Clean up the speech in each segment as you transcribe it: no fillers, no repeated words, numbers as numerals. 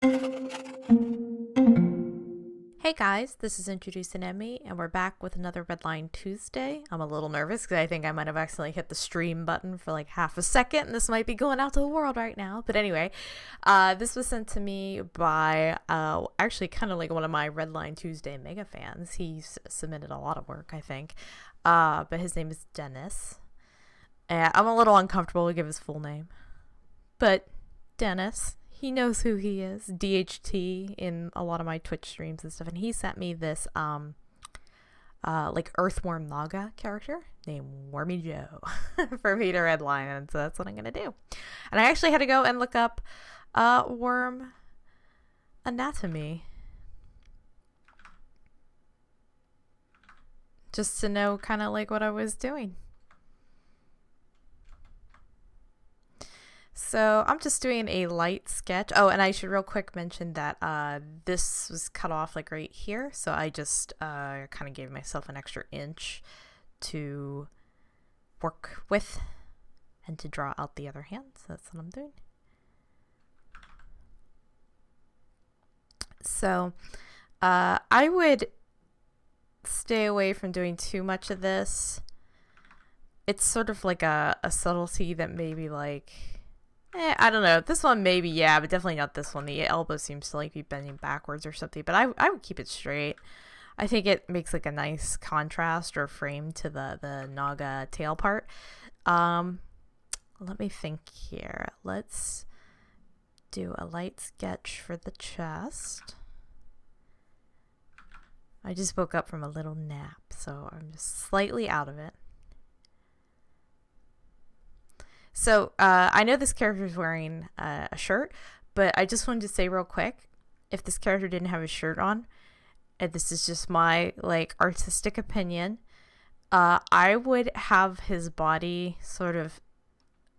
Hey guys, this is Introducing Emmy, and we're back with another Redline Tuesday. I'm a little nervous because I think I might have accidentally hit the stream button for like half a second, and this might be going out to the world right now. But anyway, this was sent to me by actually kind of like one of my Redline Tuesday mega fans. He's submitted a lot of work, I think, but his name is Dennis. I'm a little uncomfortable to give his full name, but Dennis. He knows who he is. DHT in a lot of my Twitch streams and stuff. And he sent me this like Earthworm Naga character named Wormy Joe for me to redline. And so that's what I'm gonna do. And I actually had to go and look up worm anatomy just to know kind of like what I was doing. So I'm just doing a light sketch. Oh, and I should real quick mention that this was cut off like right here. So I just kind of gave myself an extra inch to work with and to draw out the other hand. So that's what I'm doing. So I would stay away from doing too much of this. It's sort of like a subtlety that maybe like... I don't know. This one maybe, yeah, but definitely not this one. The elbow seems to like be bending backwards or something, but I would keep it straight. I think it makes like a nice contrast or frame to the Naga tail part. Let me think here. Let's do a light sketch for the chest. I just woke up from a little nap, so I'm just slightly out of it. So I know this character is wearing a shirt, but I just wanted to say real quick, if this character didn't have a shirt on, and this is just my like artistic opinion, I would have his body sort of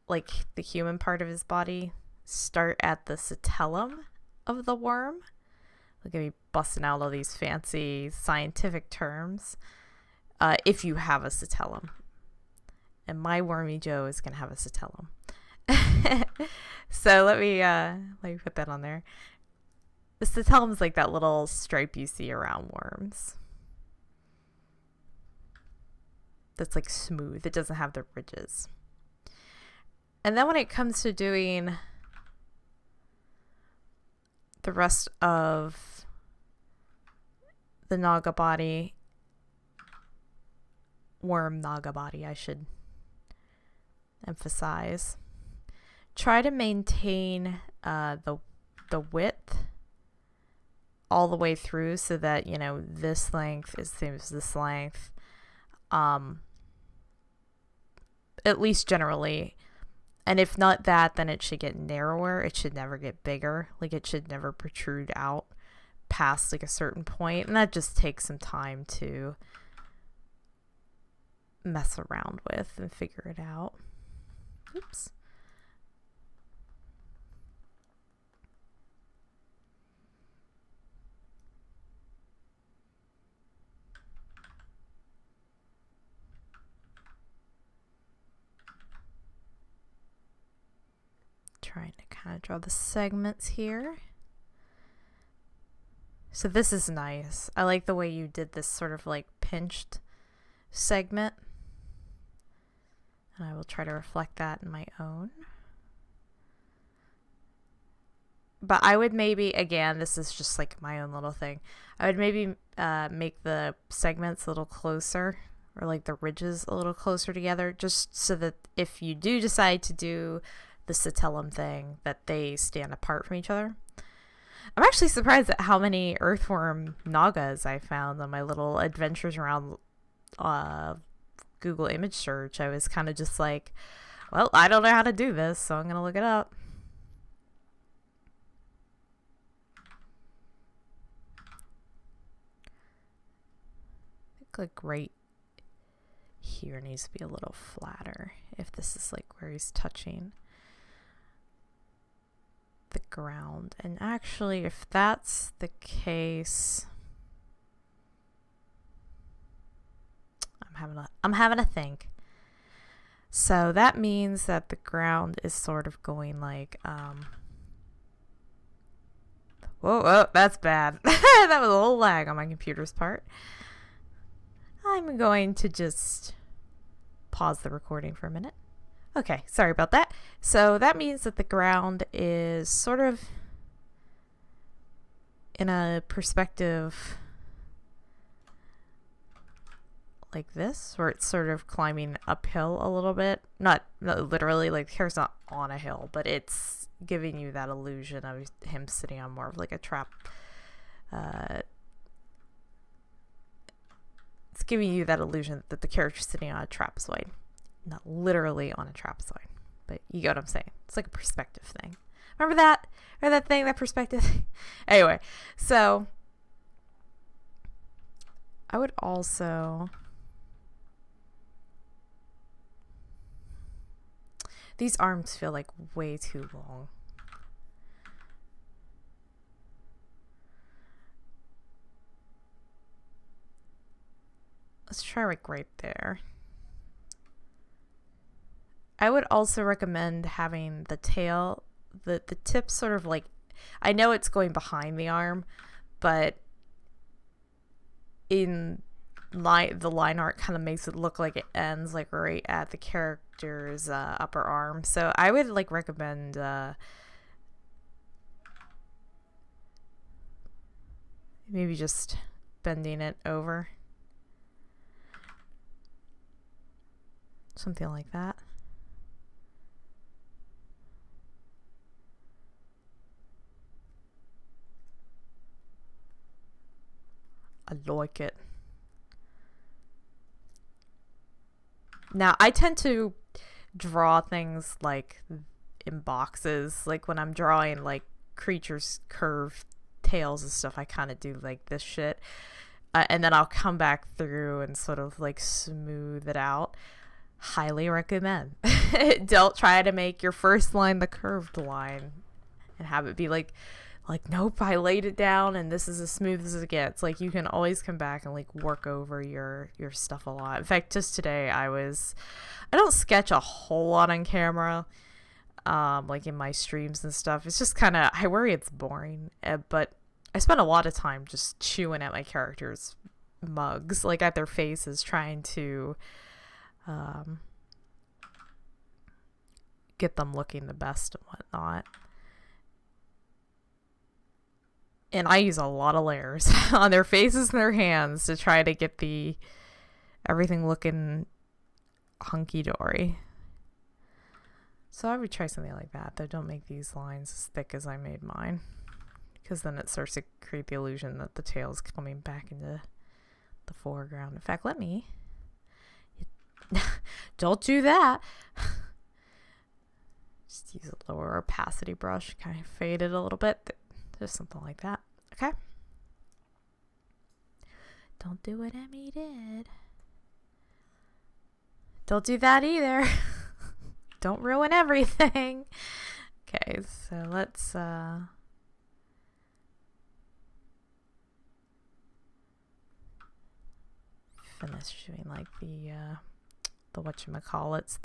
like the human part of his body start at the satellum of the worm. Look at me busting out all these fancy scientific terms. If you have a satellum. And my Wormy Joe is going to have a satellum. So let me put that on there. The satellum is like that little stripe you see around worms. That's like smooth. It doesn't have the ridges. And then when it comes to doing the rest of the Naga body, worm Naga body, I should emphasize, try to maintain the width all the way through so that, you know, this length is the same as this length, at least generally. And if not that, then it should get narrower. It should never get bigger. Like, it should never protrude out past like a certain point, and that just takes some time to mess around with and figure it out. Oops. Trying to kind of draw the segments here. So this is nice. I like the way you did this sort of like pinched segment. And I will try to reflect that in my own. But I would maybe, again, this is just like my own little thing. I would maybe make the segments a little closer, or like the ridges a little closer together, just so that if you do decide to do the satellum thing, that they stand apart from each other. I'm actually surprised at how many earthworm nagas I found on my little adventures around Google image search. I was kind of just like, well, I don't know how to do this, so I'm gonna look it up. I think like right here needs to be a little flatter if this is like where he's touching the ground. And actually, if that's the case, I'm having a think. So that means that the ground is sort of going like Whoa, whoa, that's bad. That was a little lag on my computer's part. I'm going to just pause the recording for a minute. Okay, sorry about that. So that means that the ground is sort of in a perspective like this, where it's sort of climbing uphill a little bit. Not literally, like the character's not on a hill, but it's giving you that illusion of him sitting on more of like a trap. It's giving you that illusion that the character's sitting on a trapezoid. Not literally on a trapezoid, but you get what I'm saying. It's like a perspective thing. Remember that? Or that thing, that perspective? Anyway, so I would also... These arms feel like way too long. Let's try like right there. I would also recommend having the tail, the tip sort of like, I know it's going behind the arm, but in the line art kind of makes it look like it ends like right at the character's upper arm. So I would like recommend maybe just bending it over. Something like that. I like it. Now, I tend to draw things like in boxes. Like when I'm drawing like creatures' curved tails and stuff, I kind of do like this shit. And then I'll come back through and sort of like smooth it out. Highly recommend. Don't try to make your first line the curved line and have it be like nope, I laid it down and this is as smooth as it gets. Like you can always come back and like work over your stuff a lot. In fact, just today I don't sketch a whole lot on camera, like in my streams and stuff. It's just kind of, I worry it's boring, but I spend a lot of time just chewing at my characters' mugs, like at their faces, trying to get them looking the best and whatnot. And I use a lot of layers on their faces and their hands to try to get everything looking hunky-dory. So I would try something like that, though don't make these lines as thick as I made mine, because then it starts to create the illusion that the tail is coming back into the foreground. In fact, don't do that. Just use a lower opacity brush, kind of fade it a little bit. Just something like that. Okay. Don't do what Emmy did. Don't do that either. Don't ruin everything. Okay, so let's finish doing like the whatchamacallits,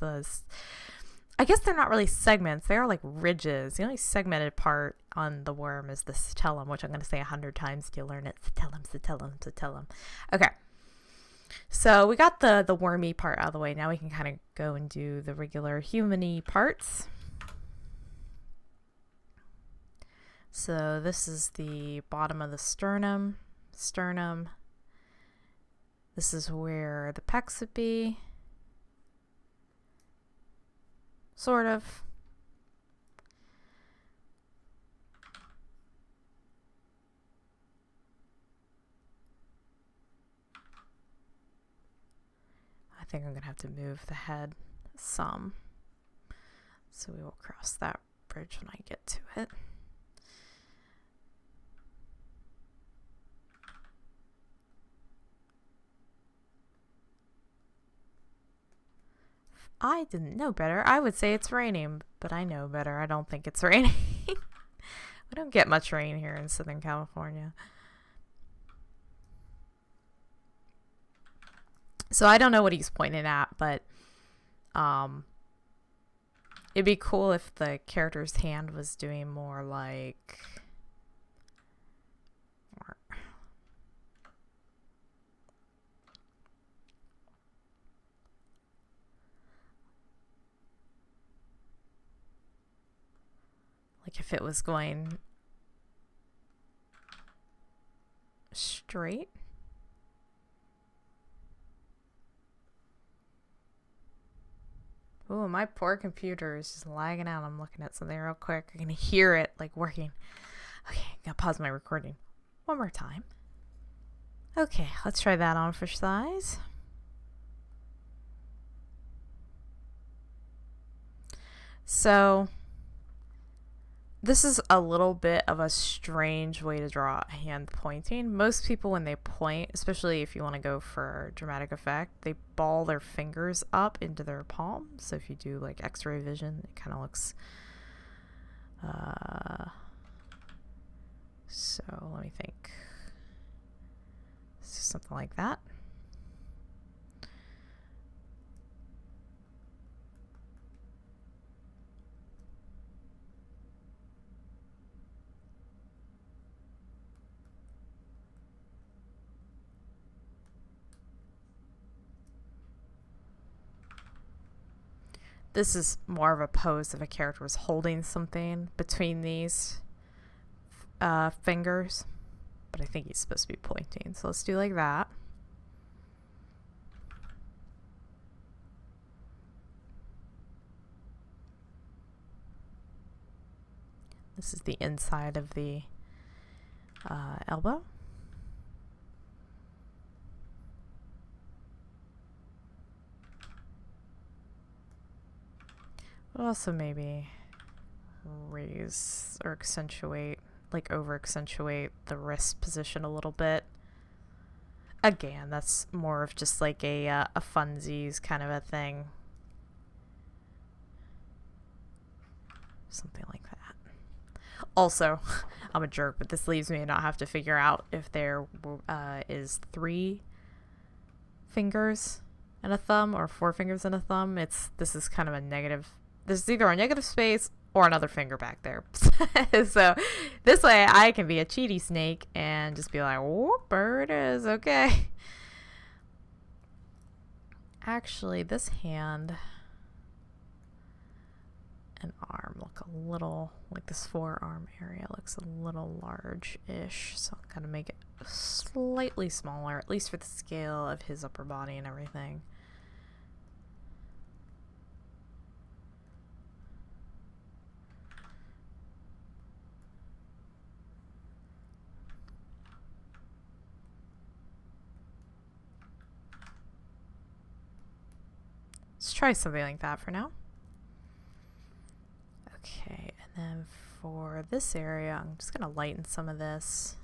I guess they're not really segments. They are like ridges. The only segmented part on the worm is the satellum, which I'm going to say 100 times till you learn it. Satellum, satellum, satellum. Okay. So we got the wormy part out of the way. Now we can kind of go and do the regular human-y parts. So this is the bottom of the sternum. This is where the pecs would be. Sort of. I think I'm going to have to move the head some. So we will cross that bridge when I get to it. I didn't know better. I would say it's raining, but I know better. I don't think it's raining. We don't get much rain here in Southern California. So I don't know what he's pointing at, but it'd be cool if the character's hand was doing more like Like if it was going straight. Ooh, my poor computer is just lagging out. I'm looking at something real quick. I can hear it like working. Okay, I'm gonna pause my recording one more time. Okay, let's try that on for size. So this is a little bit of a strange way to draw a hand pointing. Most people, when they point, especially if you want to go for dramatic effect, they ball their fingers up into their palm. So if you do like x-ray vision, it kind of looks so let me think. Something like that. This is more of a pose if a character was holding something between these fingers, but I think he's supposed to be pointing. So let's do like that. This is the inside of the elbow. But also maybe raise or accentuate, like over accentuate the wrist position a little bit. Again, that's more of just like a funsies kind of a thing. Something like that. Also, I'm a jerk, but this leaves me to not have to figure out if there is 3 fingers and a thumb or 4 fingers and a thumb. This is kind of a negative. This is either a negative space or another finger back there. So this way I can be a cheaty snake and just be like, whoop, there it is. Okay. Actually, this hand and arm look a little, like this forearm area looks a little large-ish. So I'm going to make it slightly smaller, at least for the scale of his upper body and everything. Let's try something like that for now. Okay, and then for this area, I'm just going to lighten some of this.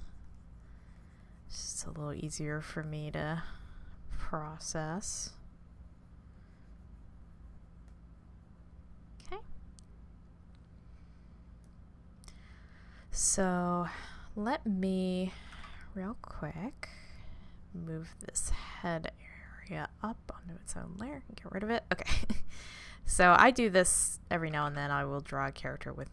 It's just a little easier for me to process. Okay. So let me, real quick, move this head area up onto its own layer and get rid of it. Okay. So I do this every now and then. I will draw a character with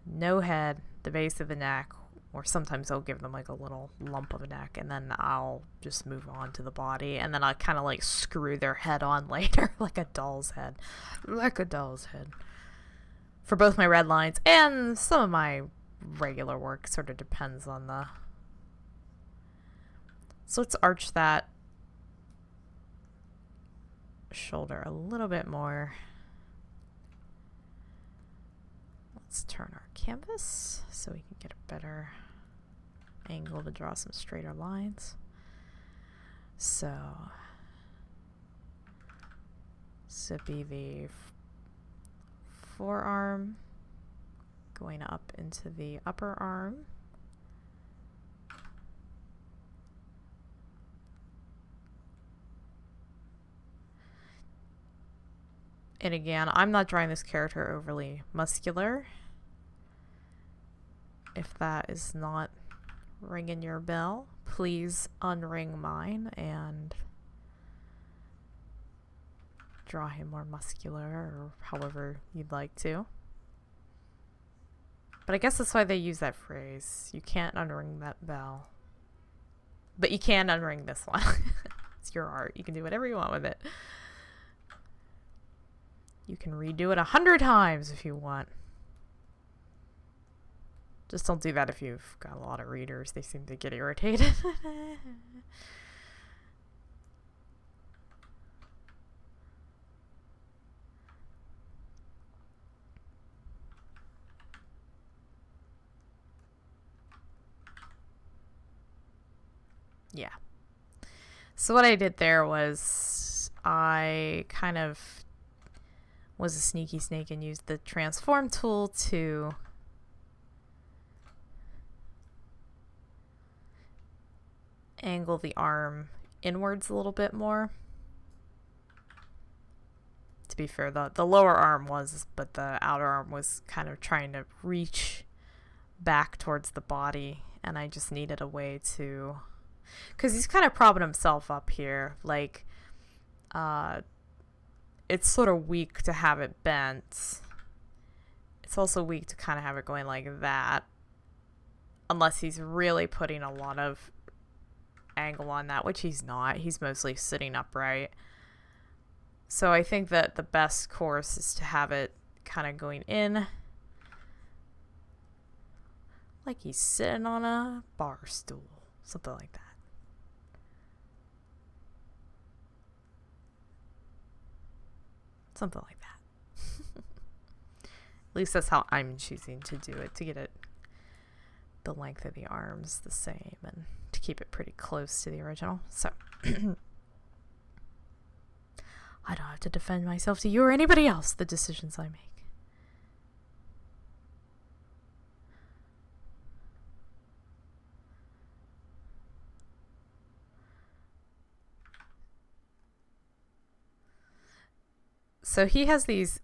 no head, the base of the neck, or sometimes I'll give them like a little lump of a neck, and then I'll just move on to the body, and then I'll kind of like screw their head on later, like a doll's head. Like a doll's head. For both my red lines and some of my regular work, sort of depends on the... So let's arch that shoulder a little bit more. Let's turn our canvas so we can get a better angle to draw some straighter lines. So this would be the forearm going up into the upper arm. And again, I'm not drawing this character overly muscular. If that is not ringing your bell, please unring mine and draw him more muscular, or however you'd like to. But I guess that's why they use that phrase. You can't unring that bell. But you can unring this one. It's your art. You can do whatever you want with it. You can redo it 100 times if you want. Just don't do that if you've got a lot of readers. They seem to get irritated. Yeah. So what I did there was I kind of was a sneaky snake and used the transform tool to angle the arm inwards a little bit more. To be fair, the lower arm was, but the outer arm was kind of trying to reach back towards the body, and I just needed a way to, because he's kind of propping himself up here, like it's sort of weak to have it bent. It's also weak to kind of have it going like that, unless he's really putting a lot of angle on that, which he's not. He's mostly sitting upright. So I think that the best course is to have it kind of going in like he's sitting on a bar stool, something like that. Something like that. At least that's how I'm choosing to do it, to get it the length of the arms the same and to keep it pretty close to the original. So I don't have to defend myself to you or anybody else, the decisions I make. So he has these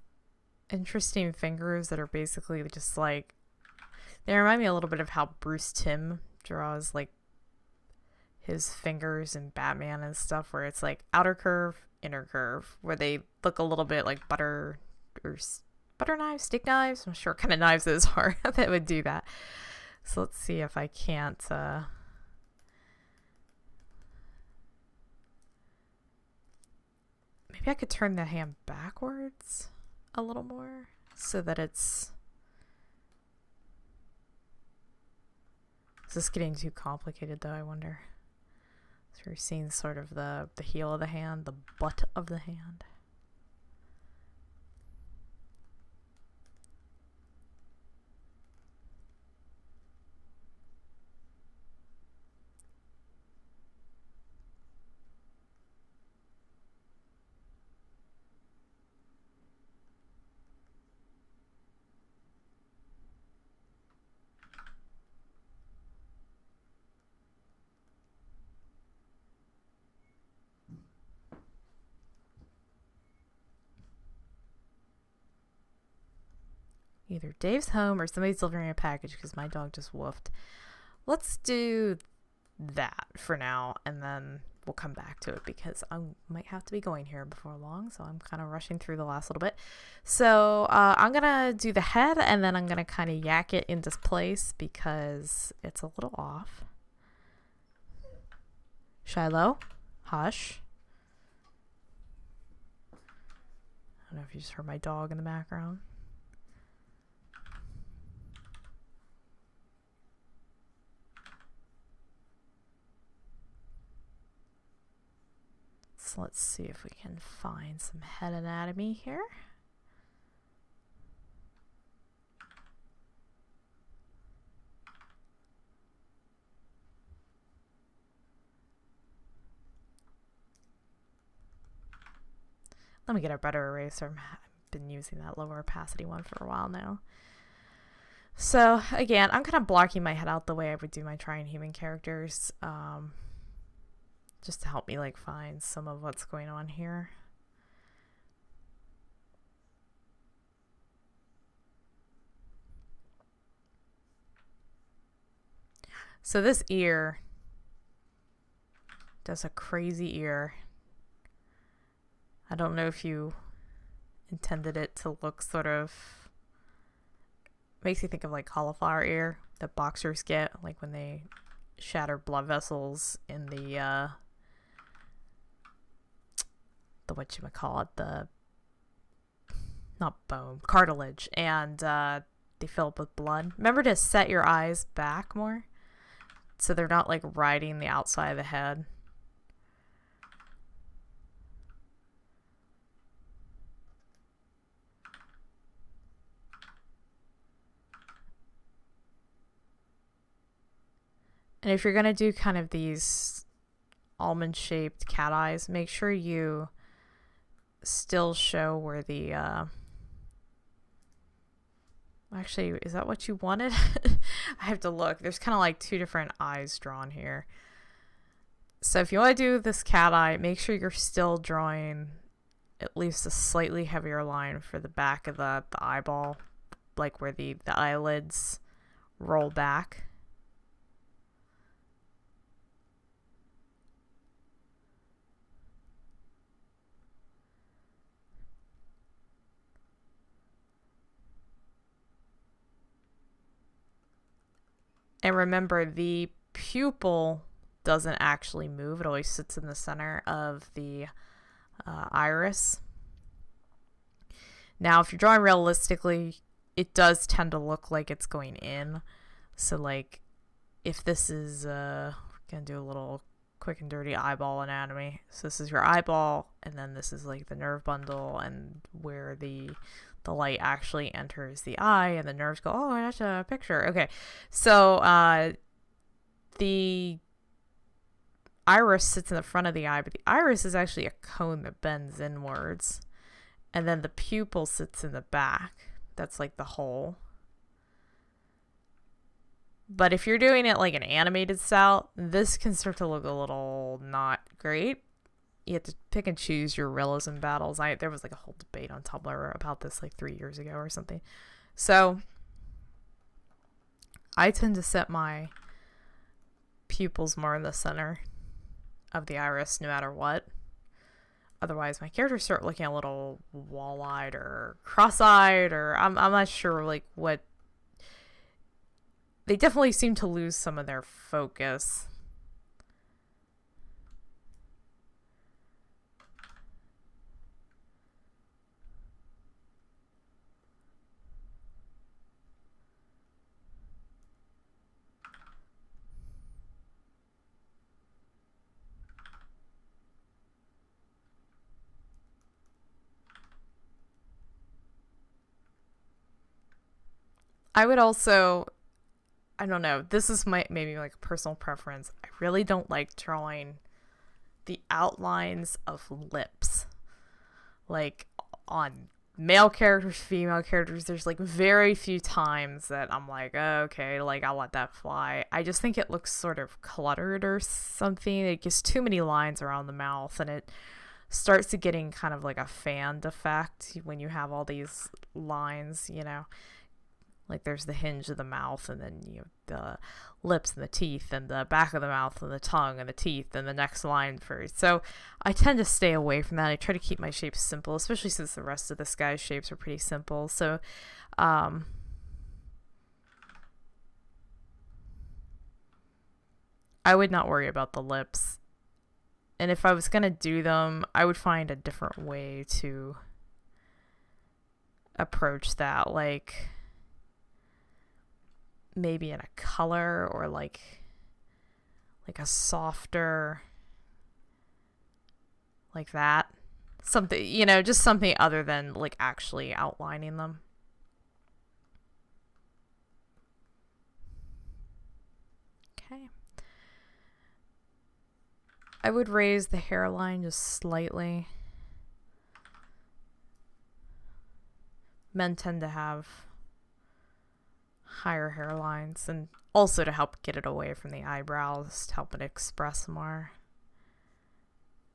interesting fingers that are basically just like, they remind me a little bit of how Bruce Timm draws like his fingers in Batman and stuff, where it's like outer curve, inner curve, where they look a little bit like butter knives, steak knives. I'm not sure what kind of knives those are that would do that. So let's see if I can't maybe I could turn the hand backwards a little more so that it's, is this getting too complicated though, I wonder? So we're seeing sort of the heel of the hand, the butt of the hand. Either Dave's home or somebody's delivering a package because my dog just woofed. Let's do that for now, and then we'll come back to it because I might have to be going here before long, so I'm kind of rushing through the last little bit. So I'm going to do the head, and then I'm going to kind of yak it into place because it's a little off. Shiloh, hush. I don't know if you just heard my dog in the background. So let's see if we can find some head anatomy here. Let me get a better eraser. I've been using that lower opacity one for a while now. So again, I'm kind of blocking my head out the way I would do my trying human characters. Just to help me like find some of what's going on here. So this ear does a crazy ear. I don't know if you intended it to look sort of, makes you think of like cauliflower ear that boxers get, like when they shatter blood vessels in the whatchamacallit, the, not bone, cartilage, and the they fill up with blood. Remember to set your eyes back more so they're not like riding the outside of the head. And if you're going to do kind of these almond-shaped cat eyes, make sure you still show where the... Actually, is that what you wanted? I have to look. There's kind of like two different eyes drawn here. So if you want to do this cat eye, make sure you're still drawing at least a slightly heavier line for the back of the eyeball, like where the eyelids roll back. And remember, the pupil doesn't actually move. It always sits in the center of the iris. Now, if you're drawing realistically, it does tend to look like it's going in. So, like, if this is, going to do a little quick and dirty eyeball anatomy. So this is your eyeball, and then this is, like, the nerve bundle, and where the light actually enters the eye, and the nerves go, oh, that's a picture. Okay, so the iris sits in the front of the eye, but the iris is actually a cone that bends inwards, and then the pupil sits in the back. That's like the hole. But if you're doing it like an animated style, this can start to look a little not great. You have to pick and choose your realism battles. There was like a whole debate on Tumblr about this like 3 years ago or something. So I tend to set my pupils more in the center of the iris no matter what. Otherwise my characters start looking a little wall-eyed or cross-eyed, or I'm not sure like what. They definitely seem to lose some of their focus. I would also, I don't know, this is maybe like a personal preference. I really don't like drawing the outlines of lips. Like on male characters, female characters, there's like very few times that I'm like, oh, okay, like I'll let that fly. I just think it looks sort of cluttered or something. It gets too many lines around the mouth, and it starts to getting kind of like a fanned effect when you have all these lines, you know. Like there's the hinge of the mouth, and then you know the lips and the teeth, and the back of the mouth, and the tongue, and the teeth, and the next line first. So I tend to stay away from that. I try to keep my shapes simple, especially since the rest of this guy's shapes are pretty simple. So I would not worry about the lips. And if I was going to do them, I would find a different way to approach that. Like maybe in a color, or like a softer, like that, something, you know, just something other than like actually outlining them. Okay, I would raise the hairline just slightly. Men tend to have higher hairlines, and also to help get it away from the eyebrows, to help it express more.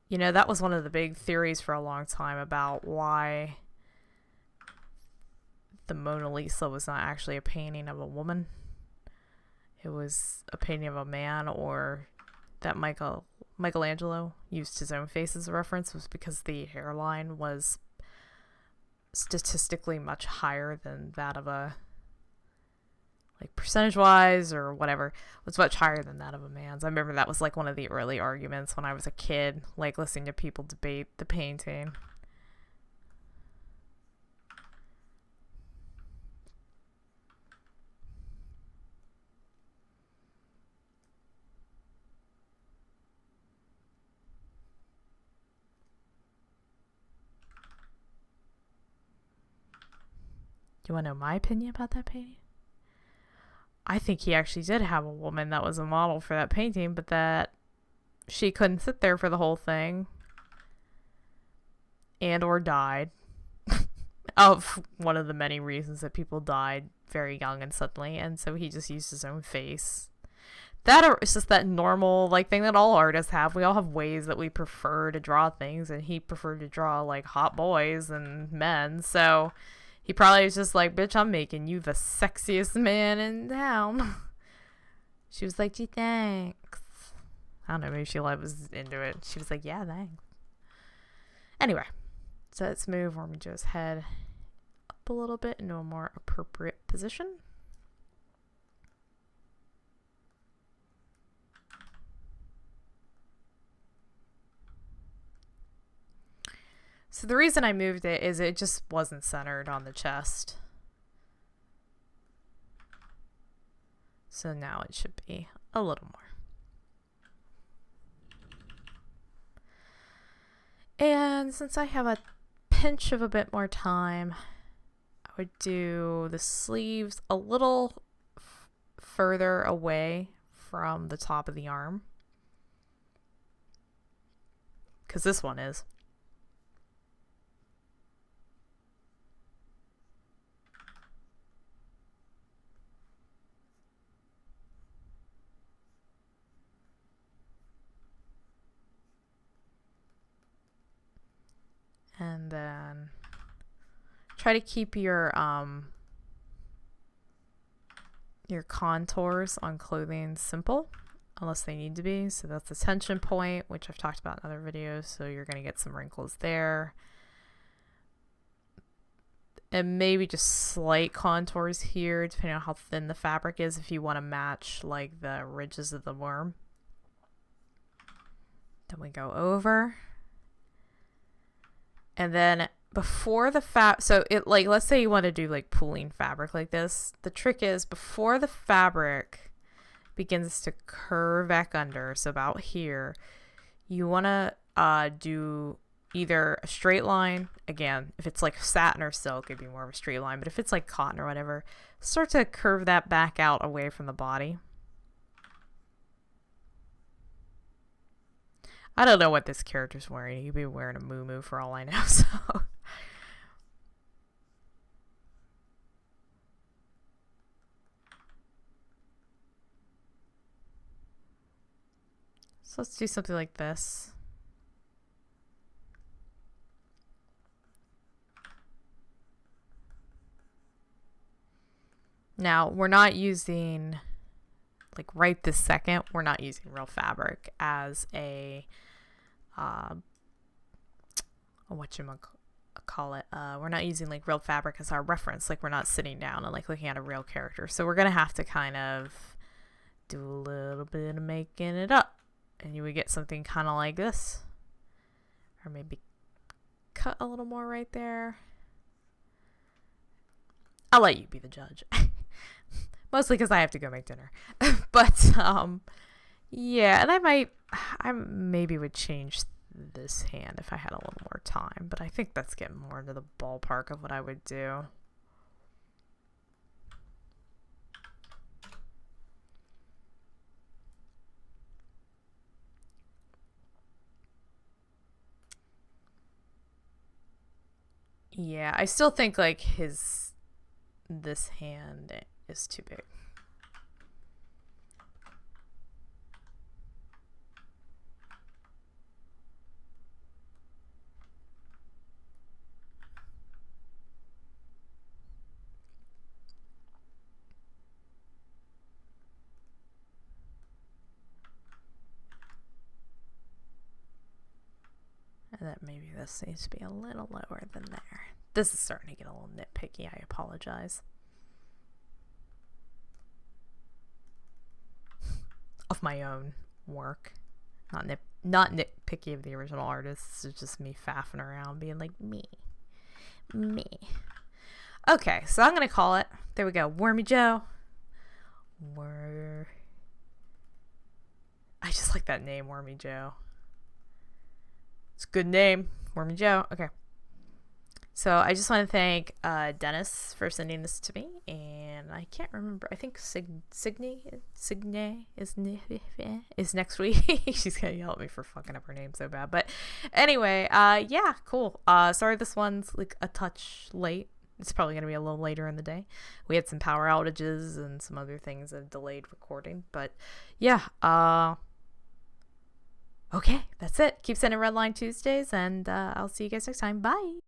You know, that was one of the big theories for a long time about why the Mona Lisa was not actually a painting of a woman. It was a painting of a man, or that Michelangelo used his own face as a reference, was because the hairline was statistically much higher than that of a, like percentage wise or whatever, was much higher than that of a man's. I remember that was like one of the early arguments when I was a kid, like listening to people debate the painting. you want to know my opinion about that painting? I think he actually did have a woman that was a model for that painting, but that she couldn't sit there for the whole thing and or died of one of the many reasons that people died very young and suddenly, and so he just used his own face. That it's just that normal like thing that all artists have. We all have ways that we prefer to draw things, and he preferred to draw like hot boys and men, so he probably was just like, bitch, I'm making you the sexiest man in town. She was like, gee, thanks. I don't know, maybe she was into it. She was like, yeah, thanks. Anyway, so let's move Wormy Joe's head up a little bit into a more appropriate position. So the reason I moved it is it just wasn't centered on the chest. So now it should be a little more. And since I have a pinch of a bit more time, I would do the sleeves a little further away from the top of the arm, because this one is. And then try to keep your contours on clothing simple, unless they need to be. So that's the tension point, which I've talked about in other videos. So you're going to get some wrinkles there. And maybe just slight contours here, depending on how thin the fabric is, if you want to match like the ridges of the worm. Then we go over. And then before the so it like, let's say you want to do like pooling fabric like this. The trick is before the fabric begins to curve back under, so about here, you want to do either a straight line. Again, if it's like satin or silk, it'd be more of a straight line. But if it's like cotton or whatever, start to curve that back out away from the body. I don't know what this character's wearing. He could be wearing a muumuu for all I know, so. So let's do something like this. Now, we're not using, like right this second, we're not using real fabric as a we're not using like real fabric as our reference. Like we're not sitting down and like looking at a real character. So we're gonna have to kind of do a little bit of making it up, and you would get something kind of like this, or maybe cut a little more right there. I'll let you be the judge. Mostly because I have to go make dinner. But yeah, and I maybe would change this hand if I had a little more time, but I think that's getting more into the ballpark of what I would do. Yeah, I still think like this hand is too big. And that maybe this needs to be a little lower than there. This is starting to get a little nitpicky. I apologize. Of my own work. Not nitpicky of the original artist. This is just me faffing around being like, me. Okay, so I'm going to call it, there we go, Wormy Joe. I just like that name, Wormy Joe. It's a good name, Wormy Joe. Okay. So I just want to thank Dennis for sending this to me, and I can't remember. I think Signe is next week. She's gonna yell at me for fucking up her name so bad. But anyway, yeah, cool. Sorry this one's like a touch late. It's probably gonna be a little later in the day. We had some power outages and some other things that delayed recording. But yeah, okay, that's it. Keep sending Redline Tuesdays, and I'll see you guys next time. Bye.